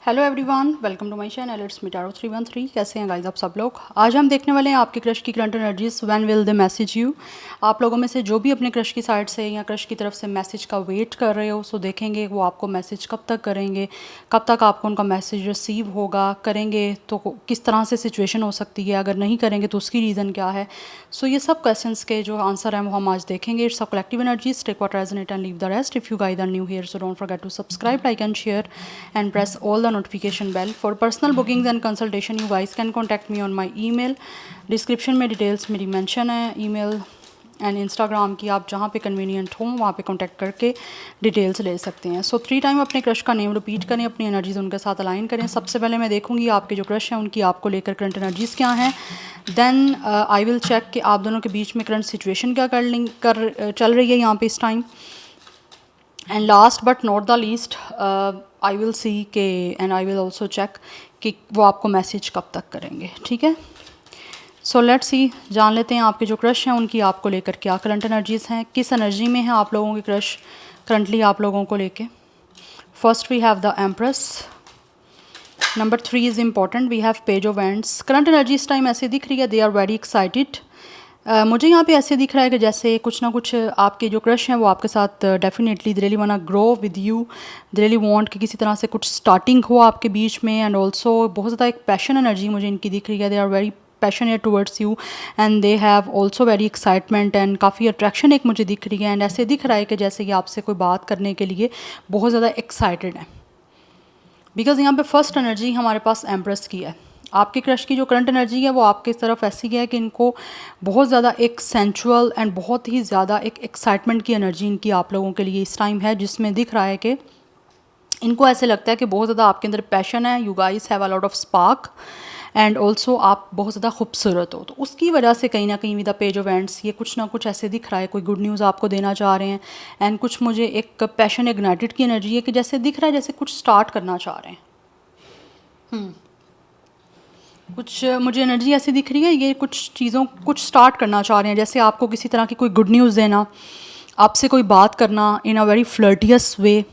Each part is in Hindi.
Hello everyone, welcome to my channel. It's me tarot 313। कैसे हैं गाइस आप सब लोग। आज हम देखने वाले हैं आपके क्रश की current energies. When will they message you. आप लोगों में से जो भी अपने क्रश की साइड से या क्रश की तरफ से मैसेज का वेट कर रहे हो, सो देखेंगे वो आपको मैसेज कब तक करेंगे, कब तक आपको उनका मैसेज रिसीव होगा, करेंगे तो किस तरह से सिचुएशन हो सकती है, अगर नहीं करेंगे तो उसकी रीज़न क्या है। सो ये सब क्वेश्चंस के जो आंसर हैं वो हम आज देखेंगे। It's a collective energies, take what resonate and leave the rest. If you guys are new here, so don't forget to subscribe, like and share and press all the notification bell. For personal bookings and consultation you guys can contact me on my email. Description में डिटेल्स मेरी मेंशन है, ईमेल एंड इंस्टाग्राम की। आप जहाँ पे कन्वीनियंट हो वहाँ पे कांटेक्ट करके डिटेल्स ले सकते हैं। सो 3 टाइम अपने क्रश का नेम रिपीट करें, अपनी एनर्जीज उनके साथ अलाइन करें। सबसे पहले मैं देखूँगी आपके जो क्रश हैं उनकी आपको लेकर करंट एनर्जीज़ क्या हैं। देन आई विल चेक कि आप दोनों के बीच में करंट सिचुएशन क्या चल रही है यहाँ पे इस time. And last but not the least I will see के and I will also check कि वो आपको मैसेज कब तक करेंगे। ठीक है, सो लेट्स सी, जान लेते हैं आपके जो क्रश हैं उनकी आपको लेकर क्या करंट एनर्जीज़ हैं, किस एनर्जी में है आप लोगों के क्रश करंटली आप लोगों को लेके। First we have the empress. Number 3 is important, we have page of ends. Current energy इस टाइम ऐसे दिख रही है, दे आर वेरी एक्साइटेड। मुझे यहाँ पे ऐसे दिख रहा है कि जैसे कुछ ना कुछ आपके जो क्रश हैं वो आपके साथ definitely they really want to grow with you, they really want कि किसी तरह से कुछ स्टार्टिंग हो आपके बीच में। एंड ऑल्सो बहुत ज़्यादा एक पैशन एनर्जी मुझे इनकी दिख रही है, they are very passionate towards you and they have also very excitement and काफ़ी अट्रैक्शन एक मुझे दिख रही है। एंड ऐसे दिख रहा है कि जैसे कि आपसे कोई बात करने के लिए बहुत ज़्यादा एक्साइटेड है, बिकॉज यहाँ पे फर्स्ट एनर्जी हमारे पास एम्प्रेस की है। आपके क्रश की जो करंट एनर्जी है वो आपकी तरफ ऐसी है कि इनको बहुत ज़्यादा एक सेंचुअल एंड बहुत ही ज़्यादा एक एक्साइटमेंट की एनर्जी इनकी आप लोगों के लिए इस टाइम है, जिसमें दिख रहा है कि इनको ऐसे लगता है कि बहुत ज़्यादा आपके अंदर पैशन है, you guys have a lot of spark and also आप बहुत ज़्यादा खूबसूरत हो। तो उसकी वजह से कहीं ना कहीं with the page of ends ये कुछ ना कुछ ऐसे दिख रहा है, कोई गुड न्यूज़ आपको देना चाह रहे हैं। एंड कुछ मुझे एक पैशन इग्नाइटेड की एनर्जी है कि जैसे दिख रहा है जैसे कुछ स्टार्ट करना चाह रहे हैं। कुछ मुझे एनर्जी ऐसी दिख रही है, ये कुछ चीज़ों कुछ स्टार्ट करना चाह रहे हैं, जैसे आपको किसी तरह की कोई गुड न्यूज़ देना, आपसे कोई बात करना in a very flirtatious way.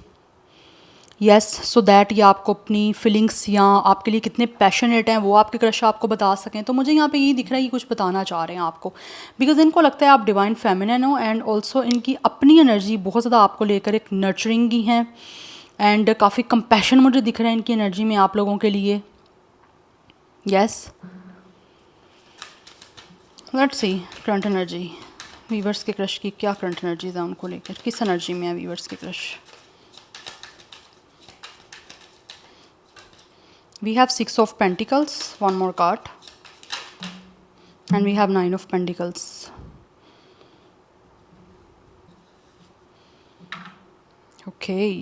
Yes, so that ये आपको अपनी फीलिंग्स या आपके लिए कितने पैशनेट हैं वो आपके क्रश आपको बता सकें। तो मुझे यहाँ पे यही दिख रहा है कि कुछ बताना चाह रहे हैं आपको, बिकॉज इनको लगता है आप डिवाइन फेमिनिन हो। एंड ऑल्सो इनकी अपनी एनर्जी बहुत ज़्यादा आपको लेकर एक नर्चरिंग की है एंड काफ़ी कंपैशन मुझे दिख रहा है इनकी एनर्जी में आप लोगों के लिए। Yes, let's see current energy viewers के क्रश की क्या करंट एनर्जीज है उनको लेकर, किस एनर्जी में है वीवर्स के crush. We have 6 of pentacles, one more card, and we have 9 of pentacles. Okay,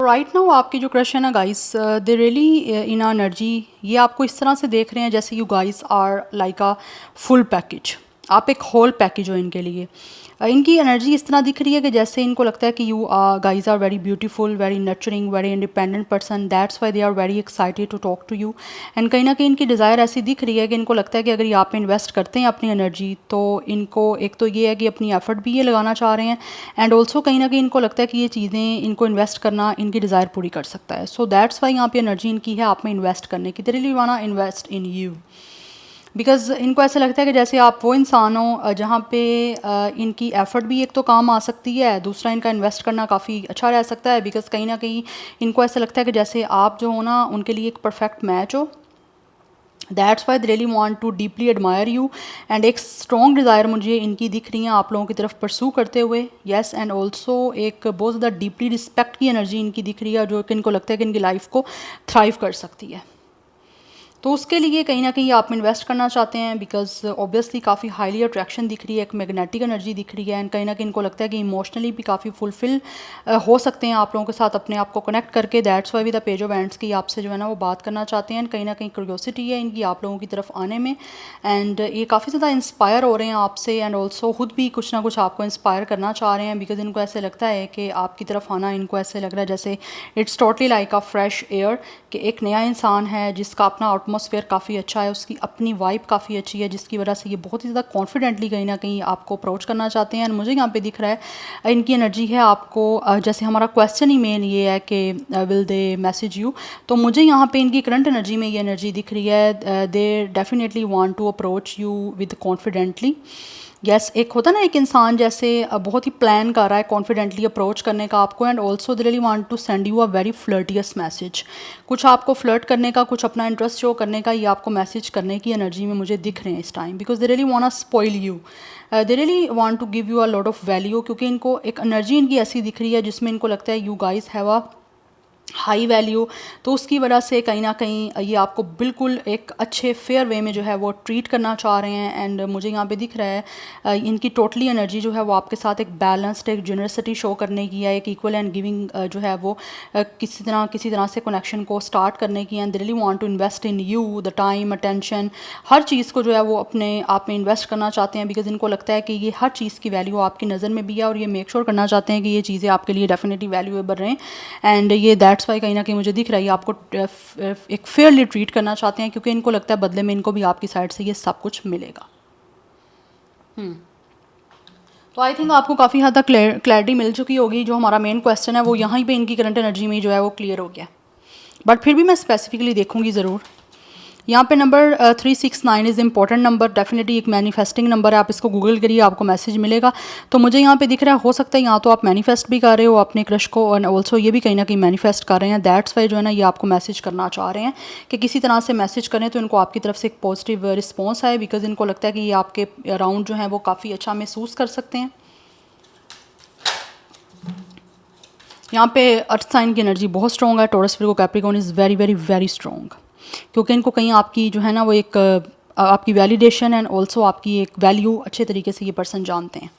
right now आपकी जो क्रश है ना guys, they really in energy ये आपको इस तरह से देख रहे हैं जैसे you guys are like a full package, आप एक होल पैकेज हो इनके लिए। इनकी एनर्जी इस तरह दिख रही है कि जैसे इनको लगता है कि you guys are very beautiful, very nurturing, very independent person, that's why they are very excited to talk to you. And कहीं ना कहीं इनकी डिज़ायर ऐसी दिख रही है कि इनको लगता है कि अगर ये आप इन्वेस्ट करते हैं अपनी एनर्जी, तो इनको एक तो ये है कि अपनी एफर्ट भी ये लगाना चाह रहे हैं एंड ऑल्सो कहीं ना कहीं इनको लगता है कि ये चीज़ें इनको इन्वेस्ट करना इनकी डिज़ायर पूरी कर सकता है। सो दैट्स वाई यहाँ पे एनर्जी इनकी है आप में इन्वेस्ट करने की, they really want to invest in you, because इनको ऐसा लगता है कि जैसे आप वो इंसान हो जहाँ पे इनकी एफ़र्ट भी एक तो काम आ सकती है, दूसरा इनका इन्वेस्ट करना काफ़ी अच्छा रह सकता है। बिकॉज़ कहीं ना कहीं इनको ऐसा लगता है कि जैसे आप जो हो ना उनके लिए एक परफेक्ट मैच हो, that's why they really want to deeply admire you. And एक स्ट्रॉन्ग डिज़ायर मुझे इनकी दिख रही हैं आप लोगों की तरफ परसू करते हुए। येस, एंड ऑल्सो एक बहुत ज़्यादा डीपली रिस्पेक्ट की एनर्जी इनकी दिख रही है जो कि इनको लगता है कि इनकी लाइफ को थ्राइव कर सकती है। तो उसके लिए कहीं ना कहीं आप इन्वेस्ट करना चाहते हैं, बिकॉज ऑब्वियसली काफ़ी हाईली अट्रैक्शन दिख रही है, एक मैग्नेटिक एनर्जी दिख रही है। एंड कहीं ना कहीं इनको लगता है कि इमोशनली भी काफ़ी फुलफिल हो सकते हैं आप लोगों के साथ अपने आप को कनेक्ट करके। दैट्स वाई भी द पेज ऑफ एंड्स की आपसे जो है ना वो बात करना चाहते हैं। कहीं ना कहीं क्यूरियोसिटी है इनकी आप लोगों की तरफ आने में, एंड ये काफ़ी ज़्यादा इंस्पायर हो रहे हैं आपसे एंड ऑल्सो खुद भी कुछ ना कुछ आपको इंस्पायर करना चाह रहे हैं, बिकॉज इनको ऐसे लगता है कि आपकी तरफ आना इनको ऐसे लग रहा है जैसे it's totally like a fresh air, कि एक नया इंसान है जिसका अपना एटमॉस्फेयर काफ़ी अच्छा है, उसकी अपनी वाइब काफ़ी अच्छी है, जिसकी वजह से ये बहुत ही ज़्यादा कॉन्फिडेंटली कहीं ना कहीं आपको अप्रोच करना चाहते हैं। एंड मुझे यहाँ पे दिख रहा है इनकी एनर्जी है आपको, जैसे हमारा क्वेश्चन ही मेन ये है कि विल दे मैसेज यू, तो मुझे यहाँ पे इनकी करंट एनर्जी में ये एनर्जी दिख रही है, they definitely want to approach you with confidently. Yes, एक होता ना एक इंसान जैसे बहुत ही प्लान कर रहा है कॉन्फिडेंटली अप्रोच करने का आपको, and also they really want to send you a very flirtatious message. कुछ आपको फ्लर्ट करने का, कुछ अपना इंटरेस्ट शो करने का, ये आपको मैसेज करने की एनर्जी में मुझे दिख रहे हैं इस time, because they really want to spoil you, they really want to give you a lot of value, क्योंकि इनको एक एनर्जी इनकी ऐसी दिख रही है जिसमें इनको लगता है you guys have a high value, तो उसकी वजह से कहीं ना कहीं ये आपको बिल्कुल एक अच्छे फेयर वे में जो है वो ट्रीट करना चाह रहे हैं। एंड मुझे यहाँ पे दिख रहा है इनकी टोटली एनर्जी जो है वो आपके साथ एक बैलेंस्ड, एक जनरसिटी शो करने की है, एक इक्वल एंड गिविंग जो है वो किसी तरह से कनेक्शन को स्टार्ट करने की। And they really want to invest in you, the time, attention, हर चीज़ को जो है वो अपने आप में इन्वेस्ट करना चाहते हैं, बिकॉज इनको लगता है कि ये हर चीज़ की वैल्यू आपकी नज़र में भी है, और ये मेक श्योर करना चाहते हैं कि ये चीज़ें आपके लिए डेफिनेटली वैल्यूएबल रहें। एंड ये दैट्स वाई कहीं ना कहीं मुझे दिख रहा है ये आपको एक फेयरली ट्रीट करना चाहते हैं, क्योंकि इनको लगता है बदले में इनको भी आपकी साइड से ये सब कुछ मिलेगा। तो आई थिंक आपको काफ़ी हद तक क्लैरिटी मिल चुकी होगी। जो हमारा मेन क्वेश्चन है वो यहाँ पे इनकी करंट एनर्जी में जो है वो क्लियर हो गया, बट फिर भी मैं स्पेसिफिकली देखूंगी ज़रूर। यहाँ पे number 369 is important number, definitely एक मैनिफेस्टिंग नंबर है, आप इसको गूगल करिए आपको मैसेज मिलेगा। तो मुझे यहाँ पे दिख रहा है, हो सकता है यहाँ तो आप मैनिफेस्ट भी कर रहे हो अपने क्रश को, और ऑल्सो ये भी कहीं ना कहीं मैनिफेस्ट कर रहे हैं, दैट्स वाई जो है ना ये आपको मैसेज करना चाह रहे हैं कि किसी तरह से मैसेज करें तो इनको आपकी तरफ से एक पॉजिटिव रिस्पॉन्स आए, बिकॉज इनको लगता है कि ये आपके अराउंड जो है वो काफ़ी अच्छा महसूस कर सकते हैं। यहाँ पे अर्थ साइन की एनर्जी बहुत स्ट्रॉन्ग है, taurus, Virgo, Capricorn is very very very strong, क्योंकि इनको कहीं आपकी जो है ना वो एक आपकी वैलिडेशन एंड ऑल्सो आपकी एक वैल्यू अच्छे तरीके से ये पर्सन जानते हैं।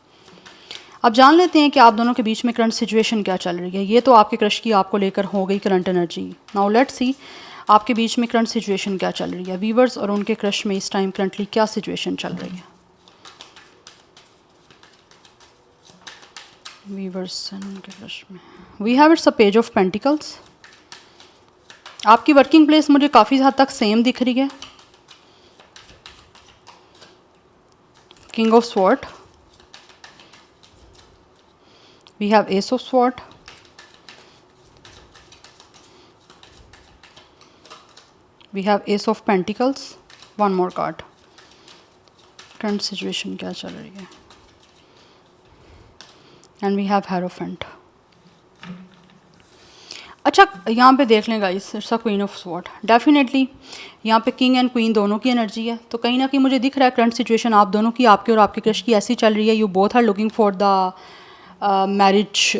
अब जान लेते हैं कि आप दोनों के बीच में करंट सिचुएशन क्या चल रही है। ये तो आपके क्रश की आपको लेकर हो गई current energy. Now let's see आपके बीच में करंट सिचुएशन क्या चल रही है, वीवर्स और उनके क्रश में इस टाइम करंटली क्या सिचुएशन चल रही है। वीवर्स एंड उनके क्रश में we have it's a page of pentacles. आपकी वर्किंग प्लेस मुझे काफ़ी हद तक सेम दिख रही है। King of sword, we have ace of sword, we have ace of pentacles, one more card. Current situation क्या चल रही है, एंड वी हैव हेरोफेंट। अच्छा, यहाँ पे देख लें guys, it's a queen of sword, definitely यहाँ पे किंग एंड क्वीन दोनों की एनर्जी है, तो कहीं ना कहीं मुझे दिख रहा है करंट सिचुएशन आप दोनों की, आपके और आपके क्रश की ऐसी चल रही है, you both are looking for the marriage,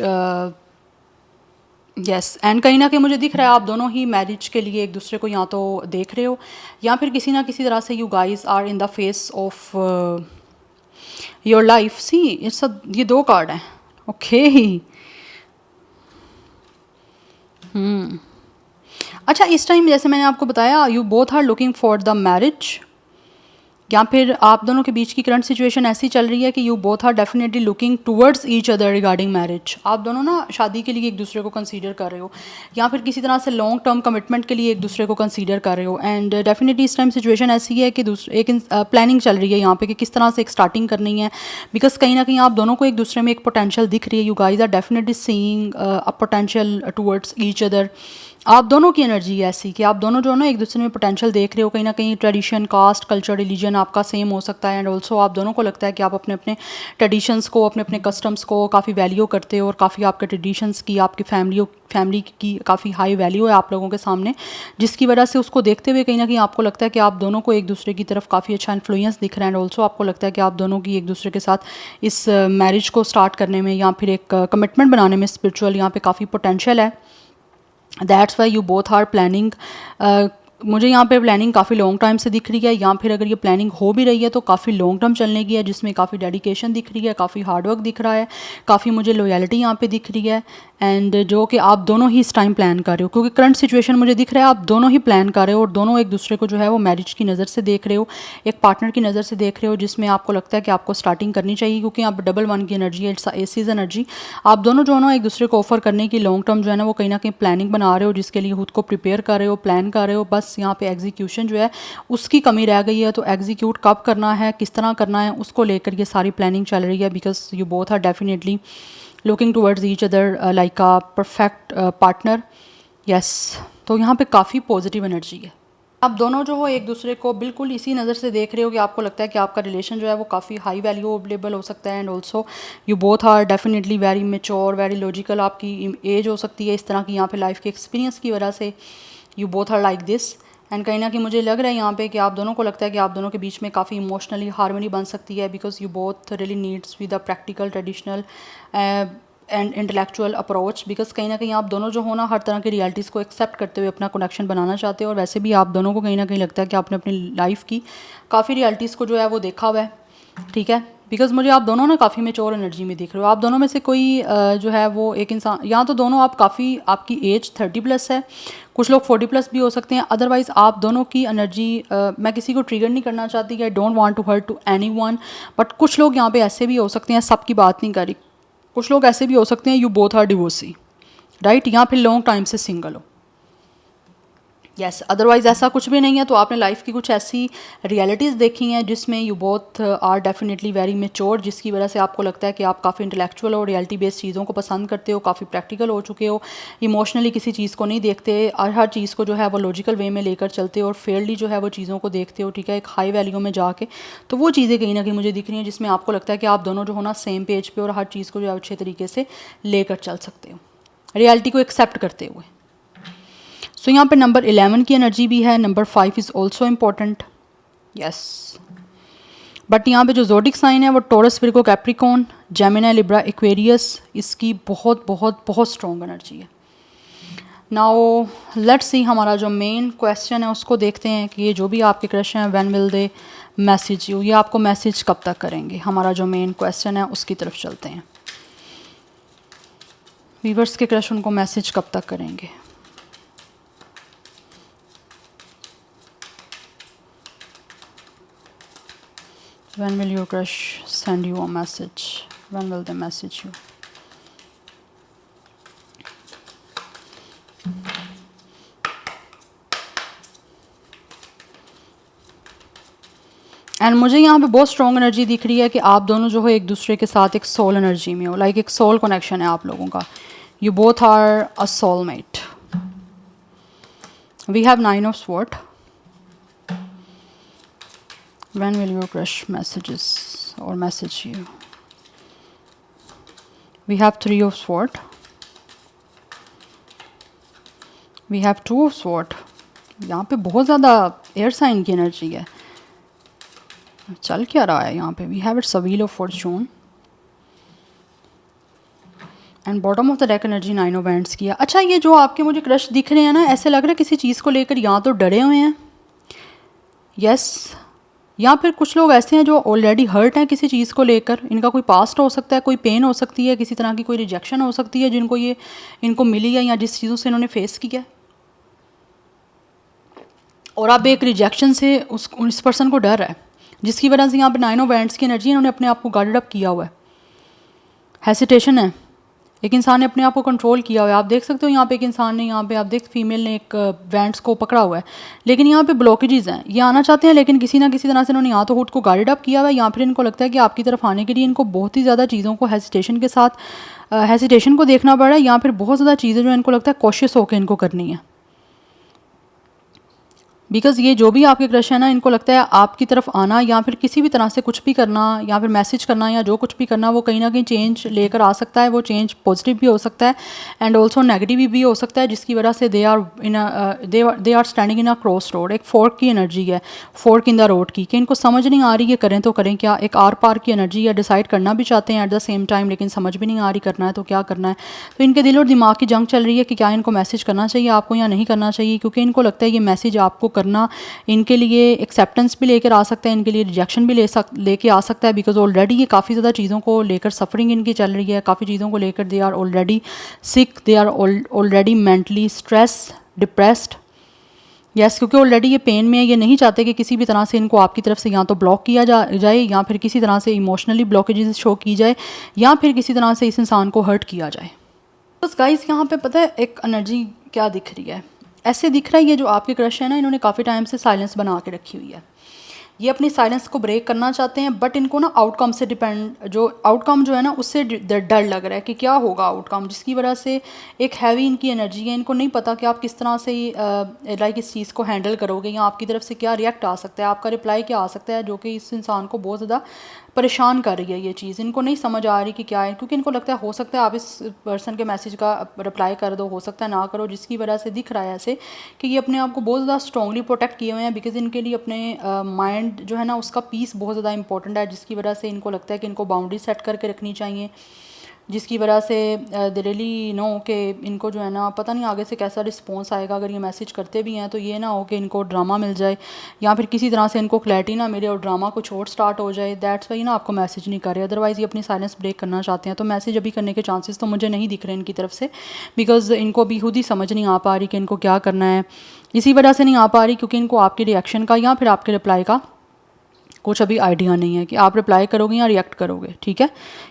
yes, and कहीं ना कहीं मुझे दिख रहा है आप दोनों ही मैरिज के लिए एक दूसरे को यहाँ तो देख रहे हो, या फिर किसी ना किसी तरह से you guys are in the phase of your life. See it's ये दो कार्ड हैं, ओके अच्छा, इस टाइम जैसे मैंने आपको बताया you both are looking for the marriage, या फिर आप दोनों के बीच की करंट सिचुएशन ऐसी चल रही है कि you both are definitely looking towards each other regarding marriage. आप दोनों ना शादी के लिए एक दूसरे को कंसीडर कर रहे हो, या फिर किसी तरह से लॉन्ग टर्म कमिटमेंट के लिए एक दूसरे को कंसीडर कर रहे हो। एंड डेफिनेटली इस टाइम सिचुएशन ऐसी है कि एक प्लानिंग चल रही है यहाँ पे कि किस तरह से एक स्टार्टिंग करनी है, बिकॉज कहीं ना कहीं आप दोनों को एक दूसरे में एक पोटेंशियल दिख रही है, you guys are definitely seeing a potential towards each other. आप दोनों की एनर्जी है ऐसी कि आप दोनों जो है ना एक दूसरे में पोटेंशियल देख रहे हो, कहीं ना कहीं ट्रेडिशन, कास्ट, कल्चर, रिलीजन आपका सेम हो सकता है, एंड ऑल्सो आप दोनों को लगता है कि आप अपने अपने ट्रेडिशंस को, अपने अपने कस्टम्स को काफ़ी वैल्यू करते हो, और काफ़ी आपके ट्रेडिशंस की, आपकी फैमिली की काफ़ी हाई वैल्यू है आप लोगों के सामने, जिसकी वजह से उसको देखते हुए कहीं ना कहीं आपको लगता है कि आप दोनों को एक दूसरे की तरफ काफ़ी अच्छा इन्फ्लुएंस दिख रहा है, एंड ऑल्सो आपको लगता है कि आप दोनों की एक दूसरे के साथ इस मैरिज को स्टार्ट करने में या फिर एक कमिटमेंट बनाने में स्पिरिचुअल यहाँ पे काफ़ी पोटेंशियल है। That's why you both are planning. मुझे यहाँ पे प्लानिंग काफ़ी लॉन्ग टाइम से दिख रही है, या फिर अगर ये प्लानिंग हो भी रही है तो काफ़ी लॉन्ग टर्म चलने की है, जिसमें काफ़ी डेडिकेशन दिख रही है, काफ़ी हार्डवर्क दिख रहा है, काफ़ी मुझे लॉयल्टी यहाँ पे दिख रही है, एंड जो कि आप दोनों ही इस टाइम प्लान कर रहे हो, क्योंकि करंट सिचुएशन मुझे दिख रहा है आप दोनों ही प्लान कर रहे हो, और दोनों एक दूसरे को जो है वो मैरिज की नज़र से देख रहे हो, एक पार्टनर की नज़र से देख रहे हो, जिसमें आपको लगता है कि आपको स्टार्टिंग करनी चाहिए, क्योंकि आप डबल वन की एनर्जी है, इट्स एसीज एनर्जी। आप दोनों जो है ना एक दूसरे को ऑफर करने की लॉन्ग टर्म जो है ना वो कहीं ना कहीं प्लानिंग बना रहे हो, जिसके लिए खुद को प्रिपेयर कर रहे हो, प्लान कर रहे हो, बस बस यहाँ पे एग्जीक्यूशन जो है उसकी कमी रह गई है। तो एग्जीक्यूट कब करना है, किस तरह करना है, उसको लेकर ये सारी प्लानिंग चल रही है। Because you both are definitely looking towards each other like a perfect partner. Yes, तो यहाँ पे काफ़ी पॉजिटिव एनर्जी है। आप दोनों जो हो एक दूसरे को बिल्कुल इसी नज़र से देख रहे हो कि आपको लगता है कि आपका रिलेशन जो है वो काफ़ी हाई वैल्यूएबल हो सकता है। And also you both are definitely very mature, very logical. आपकी एज हो सकती है इस तरह की, यहाँ पे लाइफ के एक्सपीरियंस की वजह से you both are like this. And कहीं ना कहीं मुझे लग रहा है यहाँ पे कि आप दोनों को लगता है कि आप दोनों के बीच में काफ़ी इमोशनली हार्मनी बन सकती है। Because you both really needs with a practical traditional and intellectual approach. Because कहीं ना कहीं आप दोनों जो हो ना, हर तरह की रियलिटीज़ को एक्सेप्ट करते हुए अपना कनेक्शन बनाना चाहते हो। और वैसे भी आप दोनों को कहीं ना कहीं लगता है कि आपने अपनी लाइफ की काफ़ी रियलिटीज़ को जो है वो देखा हुआ है, ठीक है। बिकॉज मुझे आप दोनों ना काफ़ी मेच्योर एनर्जी में दिख रहे हो। आप दोनों में से कोई जो है वो एक इंसान, या तो दोनों आप काफ़ी, आपकी एज 30+ है, कुछ लोग 40+ भी हो सकते हैं। अदरवाइज़ आप दोनों की एनर्जी, मैं किसी को ट्रिगर नहीं करना चाहती, I don't want to hurt to anyone, but कुछ लोग यहाँ पे ऐसे भी हो सकते हैं, सबकी बात नहीं करी, कुछ लोग ऐसे भी हो सकते हैं you both are divorcee, right, या फिर लॉन्ग टाइम से सिंगल हो। यस, अदरवाइज ऐसा कुछ भी नहीं है। तो आपने लाइफ की कुछ ऐसी रियलिटीज़ देखी हैं जिसमें you both are definitely very mature, जिसकी वजह से आपको लगता है कि आप काफ़ी इंटेलेक्चुअल हो, रियलिटी बेस्ड चीज़ों को पसंद करते हो, काफ़ी प्रैक्टिकल हो चुके हो, इमोशनली किसी चीज़ को नहीं देखते और हर चीज़ को जो है वो लॉजिकल वे में लेकर चलते हो और फेयरली जो है वो चीज़ों को देखते हो, ठीक है, एक हाई वैल्यू में जाके। तो वो चीज़ें कहीं ना कहीं मुझे दिख रही हैं जिसमें आपको लगता है कि आप दोनों जो हो ना सेम पेज पे और हर चीज़ को जो है अच्छे तरीके से लेकर चल सकते हो, रियलिटी को एक्सेप्ट करते हुए। सो यहाँ पे नंबर 11 की एनर्जी भी है, number 5 is also important. Yes, but यहाँ पे जो ज़ोडिक साइन है वो taurus, Virgo, Capricorn, Gemini, Libra, Aquarius, इसकी बहुत बहुत बहुत स्ट्रॉन्ग एनर्जी है। नाउ लेट्स सी, हमारा जो मेन क्वेश्चन है उसको देखते हैं कि ये जो भी आपके क्रश हैं, when will they message you, ये आपको मैसेज कब तक करेंगे। हमारा जो मेन क्वेश्चन है उसकी तरफ चलते हैं। वीवर्स के क्रश उनको मैसेज कब तक करेंगे। When will your crush send you a message? When will they message you? And मुझे यहाँ पे बहुत स्ट्रॉन्ग एनर्जी दिख रही है कि आप दोनों जो हो एक दूसरे के साथ एक सोल एनर्जी में हो, लाइक एक सोल कनेक्शन है आप लोगों का। You both are a soulmate. We have 9 of Swords. When will your crush messages or message you? We have 3 of Swords. We have 2 of Swords. यहाँ पे बहुत ज़्यादा एयर साइन की एनर्जी है। चल क्या रहा है यहाँ पे। We have it's a Wheel of Fortune. And bottom of the deck energy 9 of Wands की है। अच्छा, ये जो आपके मुझे क्रश दिख रहे हैं ना, ऐसे लग रहा है किसी चीज़ को लेकर या तो डरे हुए हैं, यस, या फिर कुछ लोग ऐसे हैं जो ऑलरेडी हर्ट हैं किसी चीज़ को लेकर। इनका कोई पास्ट हो सकता है, कोई पेन हो सकती है, किसी तरह की कोई रिजेक्शन हो सकती है जिनको ये इनको मिली है या जिस चीज़ों से इन्होंने फेस किया, और अब एक रिजेक्शन से उस पर्सन को डर है, जिसकी वजह से यहाँ पे 9 of Wands की एनर्जी, इन्होंने अपने आप को गार्डेड अप किया हुआ है, हेसिटेशन है, एक इंसान ने अपने आप को कंट्रोल किया हुआ है। आप देख सकते हो यहाँ पे एक इंसान ने, यहाँ पे आप देख फीमेल ने एक वैंड्स को पकड़ा हुआ है, लेकिन यहाँ पे ब्लॉकेजेस हैं, ये आना चाहते हैं लेकिन किसी ना किसी तरह से इन्होंने यहाँ तो खुद को गाइड अप किया हुआ है, या फिर इनको लगता है कि आपकी तरफ आने के लिए इनको बहुत ही ज़्यादा चीज़ों को हेसिटेशन के साथ हेसिटेशन को देखना पड़ रहा है, या फिर बहुत ज़्यादा चीज़ें जो इनको लगता है कॉशियस होकर इनको करनी है। बिकॉज़ ये जो भी आपके क्रश है ना, इनको लगता है आपकी तरफ आना या फिर किसी भी तरह से कुछ भी करना या फिर मैसेज करना या जो कुछ भी करना, वो कहीं ना कहीं चेंज लेकर आ सकता है। वो चेंज पॉजिटिव भी हो सकता है एंड ऑल्सो नेगेटिव भी हो सकता है, जिसकी वजह से they are standing in a cross road. एक फोर्क की एनर्जी है, फोर्क इन द रोड की, कि इनको समझ नहीं आ रही है करें तो करें क्या। एक आर पार की एनर्जी है, डिसाइड करना भी चाहते हैं एट द सेम टाइम, लेकिन समझ भी नहीं आ रही करना है तो क्या करना है। तो इनके दिल और दिमाग की जंग चल रही है कि क्या इनको मैसेज करना चाहिए आपको या नहीं करना चाहिए, क्योंकि इनको लगता है ये मैसेज आपको करना इनके लिए एक्सेप्टेंस भी लेकर आ सकता है, इनके लिए रिजेक्शन भी लेके आ सकता है। बिकॉज ऑलरेडी ये काफ़ी ज़्यादा चीज़ों को लेकर सफरिंग इनकी चल रही है, काफ़ी चीज़ों को लेकर they are already sick, they are already mentally stress, depressed. Yes, क्योंकि ऑलरेडी ये पेन में है, ये नहीं चाहते कि किसी भी तरह से इनको आपकी तरफ से या तो ब्लॉक किया जाए या फिर किसी तरह से इमोशनली ब्लॉकेजेस शो की जाए या फिर किसी तरह से इस इंसान को हर्ट किया जाए। बस गाइस, यहाँ पे पता है एक एनर्जी क्या दिख रही है, ऐसे दिख रहा है ये जो आपके क्रश है ना, इन्होंने काफ़ी टाइम से साइलेंस बना के रखी हुई है। ये अपनी साइलेंस को ब्रेक करना चाहते हैं, बट इनको ना आउटकम से डिपेंड, जो आउटकम जो है ना उससे डर लग रहा है कि क्या होगा आउटकम, जिसकी वजह से एक हैवी इनकी एनर्जी है। इनको नहीं पता कि आप किस तरह से लाइक इस चीज़ को हैंडल करोगे, या आपकी तरफ से क्या रिएक्ट आ सकता है, आपका रिप्लाई क्या आ सकता है, जो कि इस इंसान को बहुत ज़्यादा परेशान कर रही है। ये चीज़ इनको नहीं समझ आ रही कि क्या है, क्योंकि इनको लगता है हो सकता है आप इस पर्सन के मैसेज का रिप्लाई कर दो, हो सकता है ना करो, जिसकी वजह से दिख रहा है ऐसे कि ये अपने आप को बहुत ज़्यादा स्ट्रॉन्गली प्रोटेक्ट किए हुए हैं, बिकॉज इनके लिए अपने माइंड जो है ना उसका पीस बहुत ज़्यादा इंपॉर्टेंट है, जिसकी वजह से इनको लगता है कि इनको बाउंड्री सेट करके रखनी चाहिए, जिसकी वजह से दे रियली नो कि इनको जो है ना पता नहीं आगे से कैसा रिस्पॉन्स आएगा। अगर ये मैसेज करते भी हैं तो ये ना हो कि इनको ड्रामा मिल जाए, या फिर किसी तरह से इनको क्लैरिटी ना मिले और ड्रामा कुछ और स्टार्ट हो जाए। दैट्स वाई ना आपको मैसेज नहीं कर रहे, अदरवाइज़ ये अपनी साइलेंस ब्रेक करना चाहते हैं। तो मैसेज अभी करने के चांसेस तो मुझे नहीं दिख रहे इनकी तरफ से, बिकॉज इनको अभी खुद ही समझ नहीं आ पा रही कि इनको क्या करना है। इसी वजह से नहीं आ पा रही क्योंकि इनको आपके रिएक्शन का या फिर आपके रिप्लाई का कुछ अभी आइडिया नहीं है कि आप रिप्लाई करोगे या रिएक्ट करोगे, ठीक है।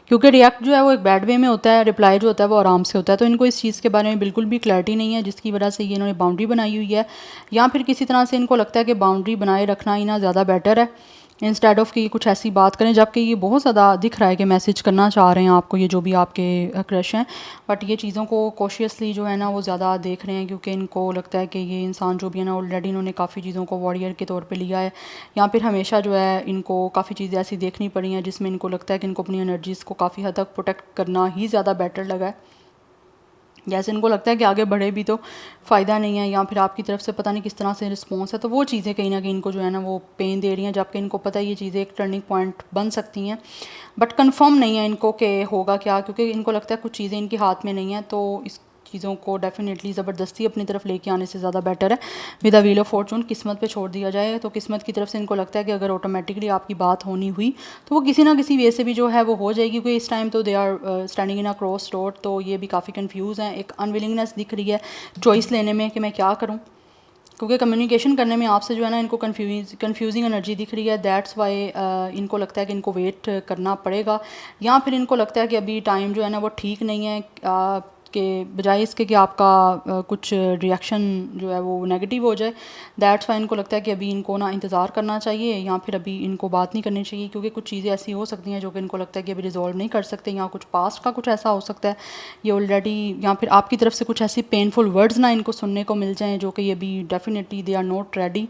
क्योंकि रिएक्ट जो है वो एक बैड वे में होता है, रिप्लाई जो होता है वो आराम से होता है। तो इनको इस चीज़ के बारे में बिल्कुल भी क्लैरिटी नहीं है, जिसकी वजह से ये इन्होंने बाउंड्री बनाई हुई है, या फिर किसी तरह से इनको लगता है कि बाउंड्री बनाए रखना ही ना ज़्यादा बेटर है, इंस्टेड ऑफ कि ये कुछ ऐसी बात करें, जबकि ये बहुत ज़्यादा दिख रहा है कि मैसेज करना चाह रहे हैं आपको, ये जो भी आपके क्रश हैं। बट ये चीज़ों को कॉशियसली जो है ना वो ज़्यादा देख रहे हैं, क्योंकि इनको लगता है कि ये इंसान जो भी है ना ऑलरेडी इन्होंने काफ़ी चीज़ों को वॉरियर के तौर पे लिया है, या फिर हमेशा जो है इनको काफ़ी चीज़ें ऐसी देखनी पड़ी हैं जिसमें इनको लगता है कि इनको अपनी एनर्जीज़ को काफ़ी हद तक प्रोटेक्ट करना ही ज़्यादा बेटर लगा है। जैसे इनको लगता है कि आगे बढ़े भी तो फ़ायदा नहीं है, या फिर आपकी तरफ से पता नहीं किस तरह से रिस्पॉन्स है, तो वो चीज़ें कहीं ना कहीं इनको जो है ना वो पेन दे रही हैं, जबकि इनको पता है ये चीज़ें एक टर्निंग पॉइंट बन सकती हैं। बट कंफर्म नहीं है इनको कि होगा क्या, क्योंकि इनको लगता है कुछ चीज़ें इनके हाथ में नहीं है। तो इस चीज़ों को डेफिनेटली ज़बरदस्ती अपनी तरफ लेके आने से ज़्यादा बेटर है with a wheel of Fortune, किस्मत पे छोड़ दिया जाए। तो किस्मत की तरफ से इनको लगता है कि अगर ऑटोमेटिकली आपकी बात होनी हुई तो वो किसी ना किसी वे से भी जो है वो हो जाएगी, क्योंकि इस टाइम तो they are standing in a cross road, तो ये भी काफ़ी कंफ्यूज हैं, एक अनविलिंगनेस दिख रही है चॉइस लेने में कि मैं क्या करूँ, क्योंकि कम्युनिकेशन करने में आपसे जो है ना इनको कंफ्यूजिंग एनर्जी दिख रही है। दैट्स वाई इनको लगता है कि इनको वेट करना पड़ेगा, या फिर इनको लगता है कि अभी टाइम जो है ना वो ठीक नहीं है, के बजाय इसके कि आपका कुछ रिएक्शन जो है वो नेगेटिव हो जाए। दैट्स वाई इनको लगता है कि अभी इनको ना इंतज़ार करना चाहिए, या फिर अभी इनको बात नहीं करनी चाहिए, क्योंकि कुछ चीज़ें ऐसी हो सकती हैं जो कि इनको लगता है कि अभी रिजॉल्व नहीं कर सकते, या कुछ पास्ट का कुछ ऐसा हो सकता है ये ऑलरेडी, या फिर आपकी तरफ से कुछ ऐसी पेनफुल वर्ड्स ना इनको सुनने को मिल जाएँ जो कि ये अभी definitely they are not ready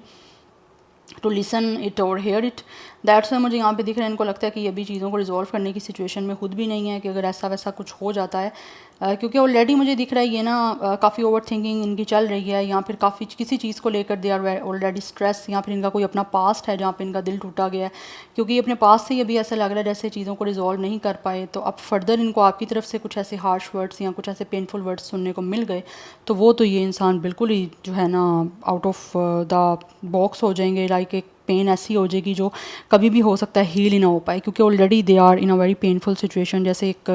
to listen it और हेयर इट। दैट्स वाई मुझे यहाँ पे दिख रहा है इनको लगता है कि ये भी चीज़ों को रिजॉल्व करने की सिचुएशन में खुद भी नहीं है कि अगर ऐसा वैसा कुछ हो जाता है, क्योंकि ऑलरेडी मुझे दिख रहा है ये ना काफ़ी ओवर थिंकिंग इनकी चल रही है, या फिर काफ़ी किसी चीज़ को लेकर दे आर ऑलरेडी स्ट्रेस, या फिर इनका कोई अपना पास्ट है जहाँ पे इनका दिल टूटा गया है, क्योंकि ये अपने पास से ही अभी ऐसा लग रहा है जैसे चीज़ों को रिजॉल्व नहीं कर पाए। तो अब फर्दर इनको आपकी तरफ से कुछ ऐसे हार्श वर्ड्स या कुछ ऐसे पेनफुल वर्ड्स सुनने को मिल गए, तो वो तो ये इंसान बिल्कुल ही जो है ना आउट ऑफ द बॉक्स हो जाएंगे, लाइक एक पेन ऐसी हो जाएगी जो कभी भी हो सकता है हील ही ना हो पाए, क्योंकि already they are in a very painful situation. जैसे एक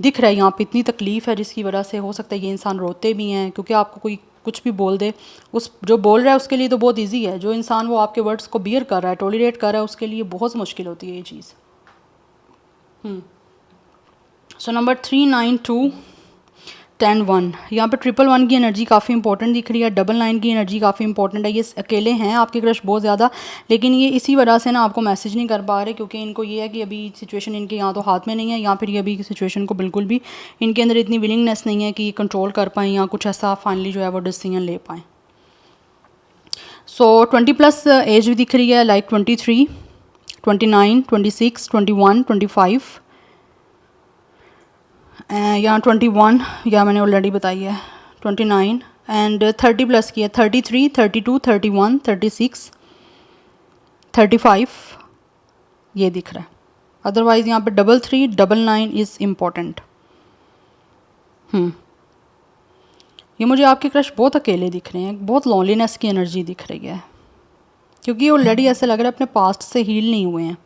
दिख रहा है यहाँ पे इतनी तकलीफ़ है जिसकी वजह से हो सकता है ये इंसान रोते भी हैं, क्योंकि आपको कोई कुछ भी बोल दे, उस जो बोल रहा है उसके लिए तो बहुत ईजी है, जो इंसान वो आपके वर्ड्स को बियर कर रहा है, टॉलरेट कर रहा है, उसके लिए बहुत मुश्किल होती है ये चीज़। सो नंबर 392 10-1, यहाँ पर 111 की एनर्जी काफ़ी इंपॉर्टेंट दिख रही है, 99 की एनर्जी काफ़ी इंपॉर्टेंट है। ये अकेले हैं आपके क्रश बहुत ज़्यादा, लेकिन ये इसी वजह से ना आपको मैसेज नहीं कर पा रहे, क्योंकि इनको ये है कि अभी सिचुएशन इनके यहाँ तो हाथ में नहीं है, या फिर ये अभी सिचुएशन को बिल्कुल भी इनके अंदर इतनी विलिंगनेस नहीं है कि कंट्रोल कर पाएँ या कुछ ऐसा फाइनली जो है वो डिसीजन ले पाएँ। सो 20+ एज भी दिख रही है, लाइक 23, 29, 26, 21, 25, यहाँ 21 या मैंने ऑलरेडी बताई है, 29 एंड 30+ की है, 33, 32, 31, 36, 35 ये दिख रहा है। अदरवाइज़ यहाँ पे 33, 99 इज़ इम्पॉर्टेंट। ये मुझे आपके क्रश बहुत अकेले दिख रहे हैं, बहुत लॉनलीनेस की एनर्जी दिख रही है, क्योंकि ऑलरेडी ऐसा लग रहा है अपने पास्ट से हील नहीं हुए हैं,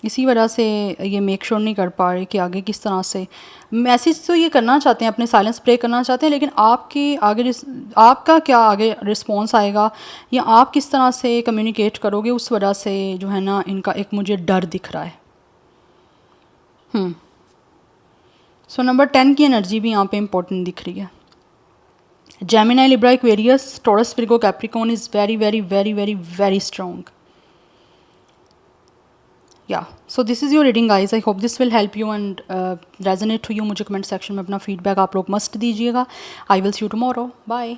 इसी वजह से ये मेक श्योर नहीं कर पा रहे कि आगे किस तरह से मैसेज तो ये करना चाहते हैं, अपने साइलेंस ब्रेक करना चाहते हैं, लेकिन आपके आगे आपका क्या आगे रिस्पॉन्स आएगा या आप किस तरह से कम्युनिकेट करोगे, उस वजह से जो है ना इनका एक मुझे डर दिख रहा है। सो नंबर 10 की एनर्जी भी यहाँ पे इम्पोर्टेंट दिख रही है, Gemini, Libra, Aquarius, Taurus, Virgo, Capricorn is very very very very very strong. या so this is your reading guys. I hope this will help you and resonate to you. मुझे कमेंट सेक्शन में अपना फीडबैक आप लोग मस्ट दीजिएगा. I will see you tomorrow. Bye.